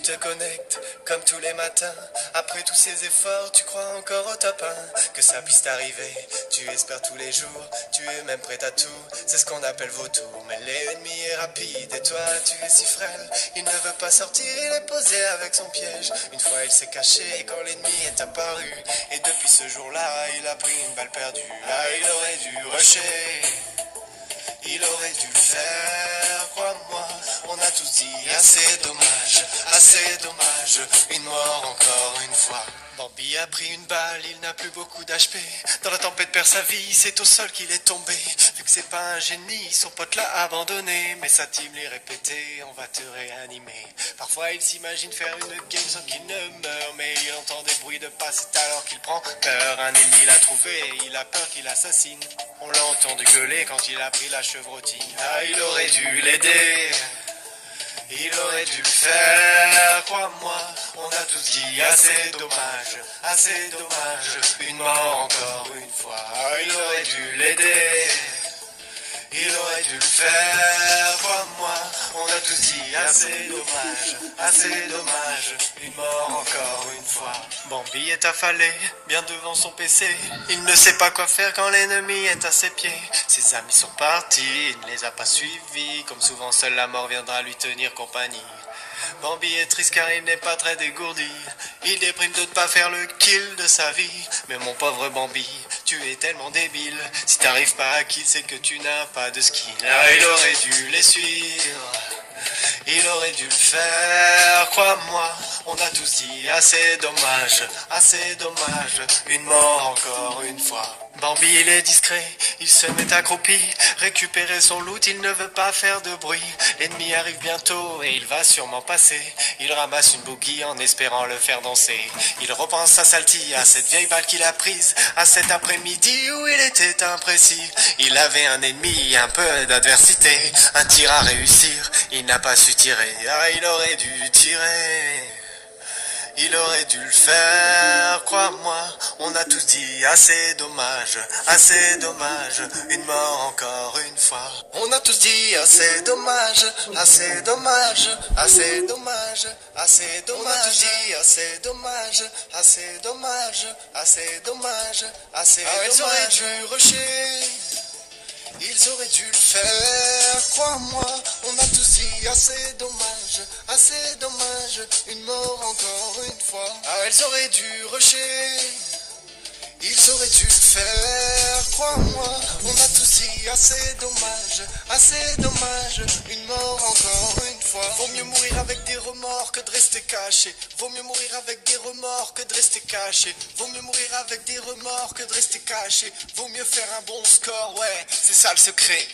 te connectes comme tous les matins. Après tous ces efforts, tu crois encore au top 1, que ça puisse t'arriver. Tu espères tous les jours, tu es même prêt à tout. C'est ce qu'on appelle vautour, mais l'ennemi est rapide et toi tu es si frêle. Il ne veut pas sortir, il est posé avec son piège. Une fois il s'est caché quand l'ennemi est apparu, et depuis ce jour-là, il a pris une balle perdue. Ah, il aurait dû rusher, il aurait dû le faire, crois-moi. On a tous dit assez dommage, une mort encore une fois. Bambi a pris une balle, il n'a plus beaucoup d'HP. Dans la tempête perd sa vie, c'est au sol qu'il est tombé. Vu que c'est pas un génie, son pote l'a abandonné. Mais sa team l'est répété, on va te réanimer. Parfois il s'imagine faire une game sans qu'il ne meure, mais il entend des bruits de pas, c'est alors qu'il prend peur. Un ennemi l'a trouvé, il a peur qu'il assassine. On l'a entendu gueuler quand il a pris la chevrotine. Ah, il aurait dû l'aider, il aurait dû le faire, crois-moi. On a tous dit assez dommage, une mort encore une fois. Ah, il aurait dû l'aider, il aurait dû le faire, crois-moi. On a tous dit assez dommage, une mort encore une fois. Bambi est affalé, bien devant son PC. Il ne sait pas quoi faire quand l'ennemi est à ses pieds. Ses amis sont partis, il ne les a pas suivis. Comme souvent, seule la mort viendra lui tenir compagnie. Bambi est triste car il n'est pas très dégourdi. Il déprime de ne pas faire le kill de sa vie. Mais mon pauvre Bambi, tu es tellement débile. Si t'arrives pas à kill, c'est que tu n'as pas de skill. Ah, il aurait dû les suivre, il aurait dû le faire, crois-moi. On a tous dit assez dommage, une mort encore une fois. Bambi il est discret, il se met accroupi, récupérer son loot, il ne veut pas faire de bruit. L'ennemi arrive bientôt et il va sûrement passer. Il ramasse une bougie en espérant le faire danser. Il repense à Salty, à cette vieille balle qu'il a prise, à cet après-midi où il était imprécis. Il avait un ennemi, un peu d'adversité, un tir à réussir, il n'a pas su tirer. Ah, il aurait dû tirer, il aurait dû le faire, crois-moi. On a tous dit assez dommage, une mort encore une fois. On a tous dit assez dommage, On a tous dit assez dommage. Ah, ils auraient dû rusher, ils auraient dû le faire, crois-moi. On a tous dit assez dommage, une mort encore une fois. Ah, ils auraient dû rusher, ils auraient dû le faire, crois-moi. On a tous dit assez dommage, une mort encore une fois. Vaut mieux mourir avec des remords que de rester caché. Vaut mieux mourir avec des remords que de rester caché. Vaut mieux mourir avec des remords que de rester caché. Vaut mieux faire un bon score, ouais, c'est ça le secret.